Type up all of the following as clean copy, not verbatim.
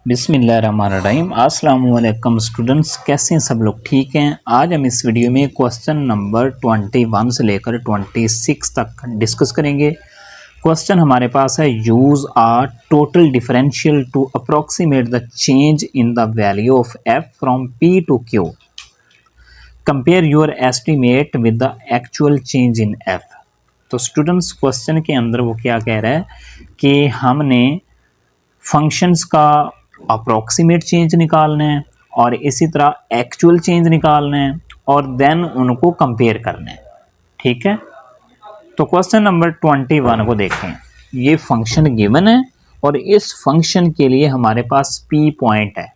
बिस्मिल्लाहिर्रहमानिर्रहीम। अस्सलाम वालेकुम स्टूडेंट्स, कैसे हैं सब लोग? ठीक हैं। आज हम इस वीडियो में क्वेश्चन नंबर 21 से लेकर 26 तक डिस्कस करेंगे। क्वेश्चन हमारे पास है, use a total differential to approximate the change in the value of F from P to Q, compare your estimate with the actual change in F. तो students, question के अंदर वो क्या कह रहा है कि हमने फंक्शंस का अप्रोक्सीमेट चेंज निकालना है और इसी तरह एक्चुअल चेंज निकालना है और देन उनको कंपेयर करना है। ठीक है, तो क्वेश्चन नंबर 21 को देखें। ये फंक्शन गिवन है और इस फंक्शन के लिए हमारे पास पी पॉइंट है।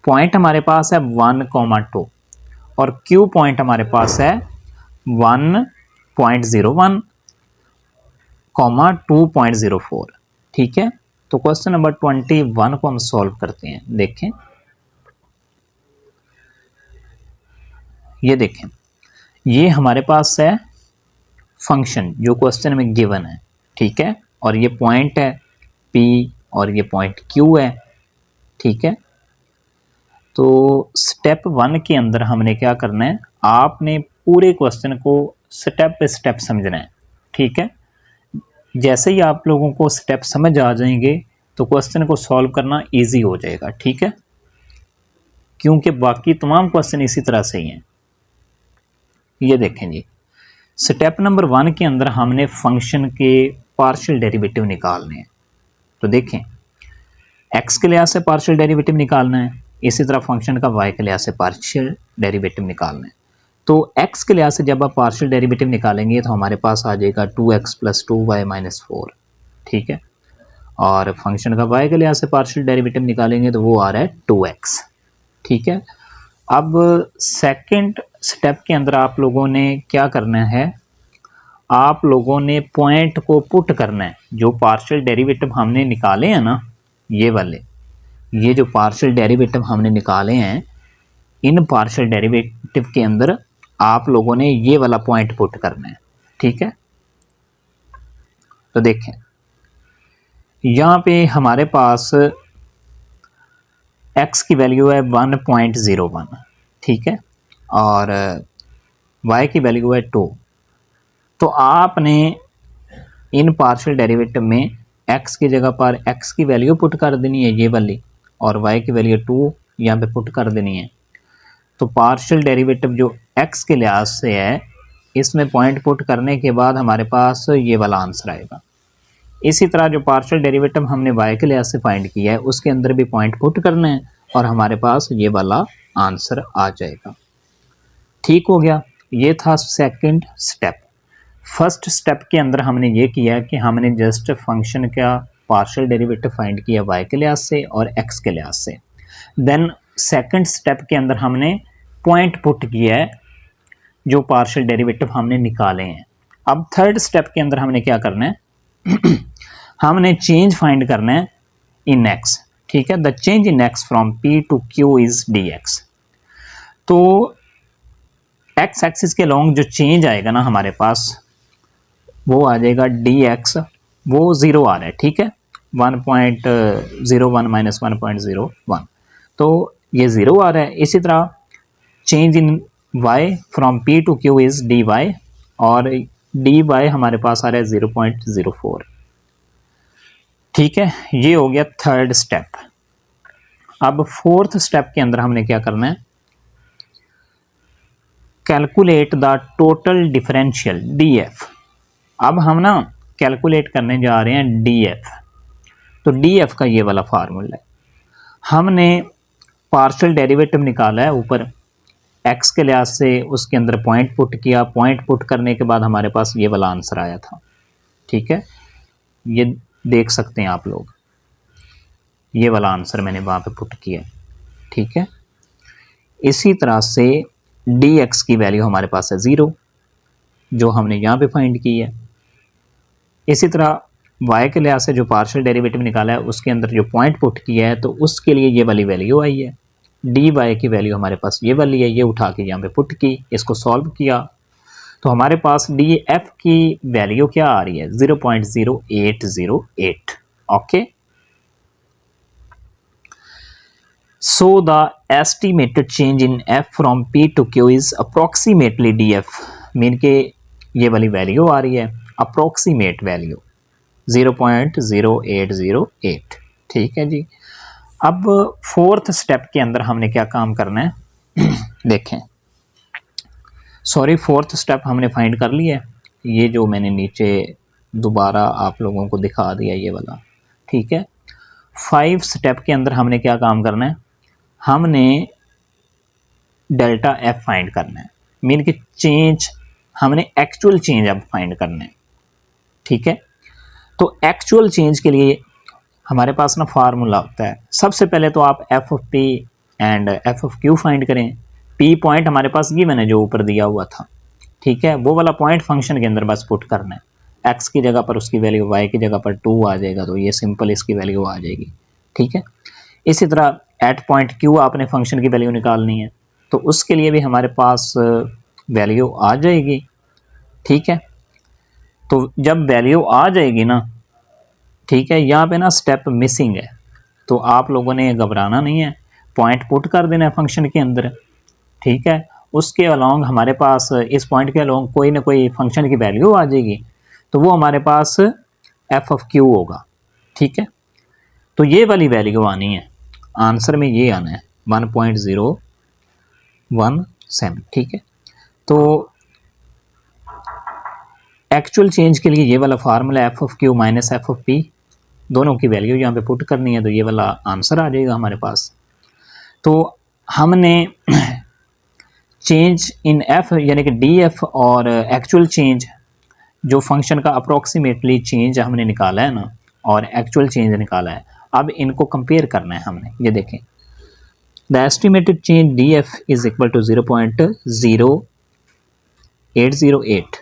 पॉइंट हमारे पास है 1,2 और क्यू पॉइंट हमारे पास है 1.01, 2.04। ठीक है, तो क्वेश्चन नंबर 21 को हम सॉल्व करते हैं। देखें, ये देखें, ये हमारे पास है फंक्शन जो क्वेश्चन में गिवन है। ठीक है, और ये पॉइंट है P और ये पॉइंट Q है। ठीक है, तो स्टेप 1 के अंदर हमने क्या करना है, आपने पूरे क्वेश्चन को स्टेप बाय स्टेप समझना है। ठीक है, जैसे ही आप लोगों को स्टेप समझ आ जाएंगे तो क्वेश्चन को सॉल्व करना इजी हो जाएगा। ठीक है, क्योंकि बाकी तमाम क्वेश्चन इसी तरह से ही हैं। ये देखें जी, स्टेप नंबर 1 के अंदर हमने फंक्शन के पार्शियल डेरिवेटिव निकालने हैं। तो देखें, x के लिहाज से पार्शियल डेरिवेटिव निकालना है, इसी तरह फंक्शन का y के लिहाज से पार्शियल डेरिवेटिव निकालना है। तो x के लिहाज से जब आप पार्शियल डेरिवेटिव निकालेंगे तो हमारे पास आ जाएगा 2x + 2y - 4। ठीक है, और फंक्शन का y के लिहाज से पार्शियल डेरिवेटिव निकालेंगे तो वो आ रहा है 2x। ठीक है, अब सेकंड स्टेप के अंदर आप लोगों ने क्या करना है, आप लोगों ने पॉइंट को पुट करना है। जो पार्शियल डेरिवेटिव हमने निकाले हैं ना, ये वाले, ये जो पार्शियल डेरिवेटिव हमने निकाले हैं, इन पार्शियल डेरिवेटिव के अंदर आप लोगों ने ये वाला पॉइंट पुट करना है। ठीक है, तो देखें, यहाँ पे हमारे पास x की वैल्यू है 1.01। ठीक है, और y की वैल्यू है 2। तो आपने इन पार्शियल डेरिवेटिव में x की जगह पर x की वैल्यू पुट कर देनी है, ये वाली, और y की वैल्यू 2 यहाँ पे पुट कर देनी है। तो पार्शियल डेरिवेटिव जो x के लिहाज से है, इसमें पॉइंट पुट करने के बाद हमारे पास ये वाला आंसर आएगा। इसी तरह जो पार्शियल डेरिवेटिव हमने y के लिहाज से फाइंड किया है, उसके अंदर भी पॉइंट पुट करना है और हमारे पास ये वाला आंसर आ जाएगा। ठीक हो गया, ये था सेकंड स्टेप। फर्स्ट स्टेप के अंदर हमने ये किया कि हमने जस्ट फंक्शन का पार्शियल डेरिवेटिव फाइंड किया y के लिहाज से और x के लिहाज से। देन सेकंड स्टेप के अंदर हमने पॉइंट पुट किया है जो पार्शियल डेरिवेटिव हमने निकाले हैं। अब थर्ड स्टेप के अंदर हमने क्या करना है हमने चेंज फाइंड करना है इन x। ठीक है, the change in x from p to q is dx। तो x एक्सिस के लॉन्ग जो चेंज आएगा ना हमारे पास, वो आ जाएगा dx, वो 0 आ रहा है। ठीक है, 1.01 - 1.01, तो ये 0 आ रहा है। इसी तरह change in y from p to q is dy, और dy हमारे पास आ रहा है 0.04। ठीक है, ये हो गया थर्ड स्टेप। अब फोर्थ स्टेप के अंदर हमने क्या करना है, calculate the total differential df। अब हम ना कैलकुलेट करने जा रहे हैं df। तो df का ये वाला फार्मूला है। हमने पार्शियल डेरिवेटिव निकाला है ऊपर x के लिहाज से, उसके अंदर पॉइंट पुट किया, पॉइंट पुट करने के बाद हमारे पास ये वाला आंसर आया था। ठीक है, ये देख सकते हैं आप लोग, ये वाला आंसर मैंने वहाँ पे पुट किया। ठीक है, इसी तरह से dx की वैल्यू हमारे पास है 0, जो हमने यहाँ पे फाइंड की है। इसी तरह y के लिहाज से जो पार्शियल डेरिवेटिव निकाला है, उसके अंदर जो पॉइंट पुट किया है, तो उसके लिए ये वाली वैल्यू आई है। dy की वैल्यू हमारे पास ये वाली है, ये उठा के यहाँ पे पुट की, इसको सॉल्व किया, तो हमारे पास df की वैल्यू क्या आ रही है, 0.0808। Okay, so the estimated change in F from P to Q is approximately D F, mean के ये वाली वैल्यू आ रही है अप्रोक्सीमेट वैल्यू 0.0808। ठीक है जी। अब फोर्थ स्टेप के अंदर हमने क्या काम करना है देखें, सॉरी फोर्थ स्टेप हमने फाइंड कर लिया है, ये जो मैंने नीचे दोबारा आप लोगों को दिखा दिया ये वाला। ठीक है, 5 स्टेप के अंदर हमने क्या काम करना है, हमने डेल्टा एफ फाइंड करना है, मीन कि चेंज, हमने एक्चुअल चेंज अब फाइंड करना है। ठीक है, तो एक्चुअल चेंज के लिए हमारे पास ना फार्मूला होता है। सबसे पहले तो आप F of P and F of Q find करें। पी पॉइंट हमारे पास गिवन है जो ऊपर दिया हुआ था। ठीक है, वो वाला पॉइंट फंक्शन के अंदर बस पुट करना है, एक्स की जगह पर उसकी वैल्यू वाई की जगह पर 2 आ जाएगा, तो ये सिंपल इसकी वैल्यू आ जाएगी। ठीक है, इसी तरह एट पॉइंट क्यू आपने फंक्शन की वैल्यू निकालनी है, तो उसके लिए भी हमारे पास वैल्यू आ जाएगी। ठीक है, तो जब वैल्यू आ जाएगी ना, ठीक है, यहाँ पे ना स्टेप मिसिंग है, तो आप लोगों ने घबराना नहीं है, पॉइंट पुट कर देना है फंक्शन के अंदर। ठीक है, उसके अलोंग हमारे पास इस पॉइंट के अलोंग कोई ना कोई फंक्शन की वैल्यू आ जाएगी, तो वो हमारे पास एफ ऑफ क्यू होगा। ठीक है, तो ये वाली वैल्यू आनी है, आंसर में ये आना है 1.017। ठीक है, तो एक्चुअल चेंज के लिए ये वाला formula F of Q minus F of P, दोनों की वैल्यू यहाँ पे पुट करनी है, तो ये वाला आंसर आ जाएगा हमारे पास। तो हमने चेंज इन एफ यानी कि डी एफ और एक्चुअल चेंज, जो फंक्शन का अप्रोक्सीमेटली चेंज हमने निकाला है ना, और एक्चुअल चेंज निकाला है, अब इनको कंपेयर करना है हमने। ये देखें, the estimated change D F is equal to 0.0808,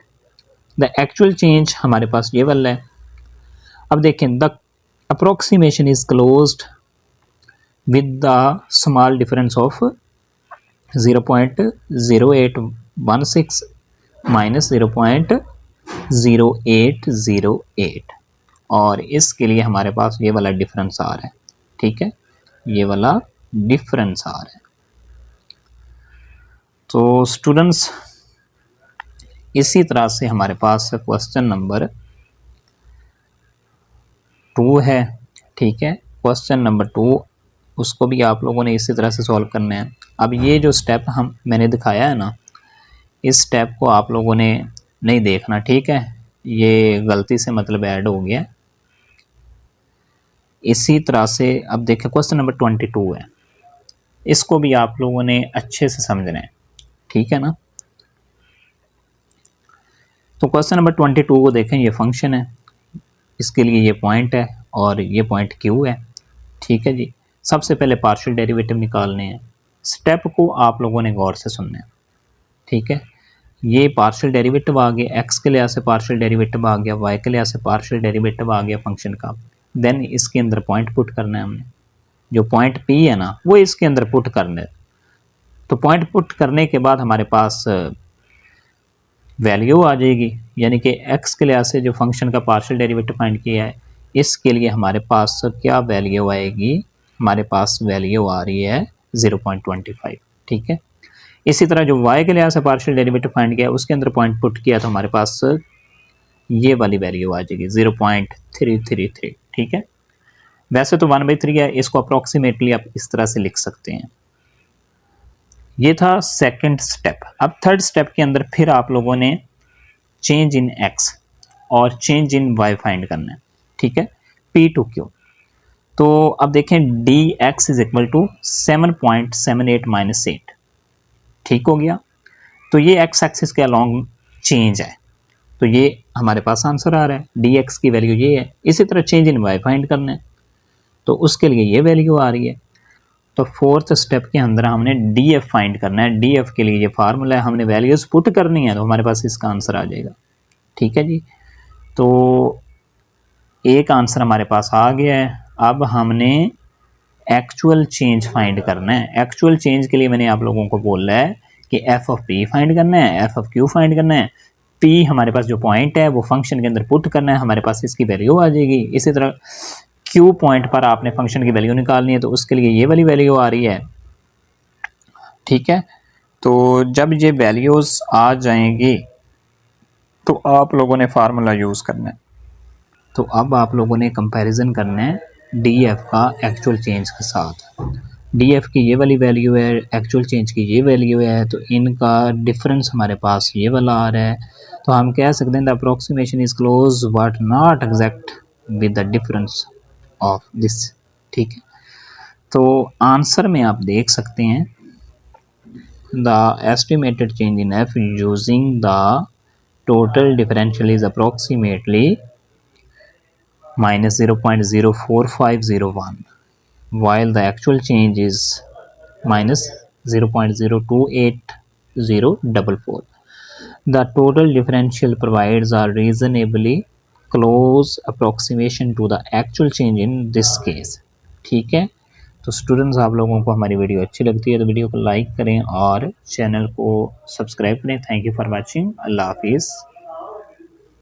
the actual change हमारे पास ये वाला है। अब देखें, the approximation is closed with the small difference of 0.0816 minus 0.0808, और इसके लिए हमारे पास ये वाला डिफरेंस आ रहा है। ठीक है, ये वाला डिफरेंस आ रहा है। तो स्टूडेंट्स, इसी तरह से हमारे पास क्वेश्चन नंबर 2 है। ठीक है, क्वेश्चन नंबर 2 उसको भी आप लोगों ने इसी तरह से सॉल्व करना है। अब ये जो स्टेप मैंने दिखाया है ना, इस स्टेप को आप लोगों ने नहीं देखना। ठीक है, ये गलती से मतलब ऐड हो गया। इसी तरह से अब देखें, क्वेश्चन नंबर 22 है, इसको भी आप लोगों ने अच्छे से समझना है। ठीक है ना, तो क्वेश्चन नंबर 22 को देखें, ये फंक्शन है, इसके लिए ये पॉइंट है और ये पॉइंट क्यू है। ठीक है जी, सबसे पहले पार्शियल डेरिवेटिव निकालने हैं। स्टेप को आप लोगों ने गौर से सुनना है। ठीक है, ये पार्शियल डेरिवेटिव आ गया, एक्स के लिहाज से पार्शियल डेरिवेटिव आ गया, वाई के लिहाज से पार्शियल डेरिवेटिव आ गया फंक्शन का। देन इसके अंदर पॉइंट पुट करना है हमने, जो पॉइंट पी है ना, वो इसके अंदर पुट करना है। तो पॉइंट पुट करने के बाद हमारे पास वैल्यू आ जाएगी, यानी कि एक्स के लिहाज से जो फंक्शन का पार्शियल डेरिवेटिव फाइंड किया है, इसके लिए हमारे पास क्या वैल्यू आएगी, हमारे पास वैल्यू आ रही है 0.25। ठीक है, इसी तरह जो y के लिहाज से पार्शियल डेरिवेटिव फाइंड किया, उसके अंदर पॉइंट पुट किया, तो हमारे पास ये वाली वैल्यू आ जाएगी 0.333। ठीक है, वैसे तो 1/3 है, इसको अप्रोक्सीमेटली आप इस तरह से लिख सकते हैं। ये था सेकंड स्टेप। अब थर्ड स्टेप के अंदर फिर आप लोगों ने चेंज इन x और चेंज इन y फाइंड करना है। ठीक है, p टू q। तो अब देखें, dx is equal to 7.78 minus 8। ठीक हो गया, तो ये x एक्सिस के अलोंग चेंज है, तो ये हमारे पास आंसर आ रहा है, dx की वैल्यू ये है। इसी तरह चेंज इन y फाइंड करना है, तो उसके लिए ये वैल्यू आ रही है। तो फोर्थ स्टेप के अंदर हमने df फाइंड करना है। df के लिए ये फार्मूला है, हमने वैल्यूज पुट करनी है, तो हमारे पास इसका आंसर आ जाएगा। ठीक है जी, तो एक आंसर हमारे पास आ गया है। अब हमने एक्चुअल चेंज फाइंड करना है। एक्चुअल चेंज के लिए मैंने आप लोगों को बोला है कि एफ ऑफ पी फाइंड करना है, एफ ऑफ क्यू फाइंड करना है। पी हमारे पास जो पॉइंट है वो फंक्शन के अंदर पुट करना है, हमारे पास इसकी वैल्यू आ जाएगी। इसी तरह Q पॉइंट पर आपने फंक्शन की वैल्यू निकालनी है, तो उसके लिए ये वाली वैल्यू आ रही है, ठीक है। तो जब ये वैल्यूज़ आ जाएंगी तो आप लोगों ने फार्मूला यूज़ करना है। तो अब आप लोगों ने कंपैरिजन करना है DF का एक्चुअल चेंज के साथ। DF की ये वाली वैल्यू है, एक्चुअल चेंज की ये वैल्यू है, तो इनका डिफरेंस हमारे पास ये वाला आ रहा है। तो हम कह सकते हैं the approximation is close but not exact with the difference of this, ठीक है। तो आंसर में आप देख सकते हैं the estimated change in F using the total differential is approximately minus 0.04501, while the actual change is minus 0.028044. The total differential provides a reasonably close approximation to the actual change in this case, ठीक है। तो students, आप लोगों को हमारी video अच्छी लगती है तो वीडियो को लाइक करें और चैनल को सब्सक्राइब करें। Thank you for watching. अल्लाह हाफिज़।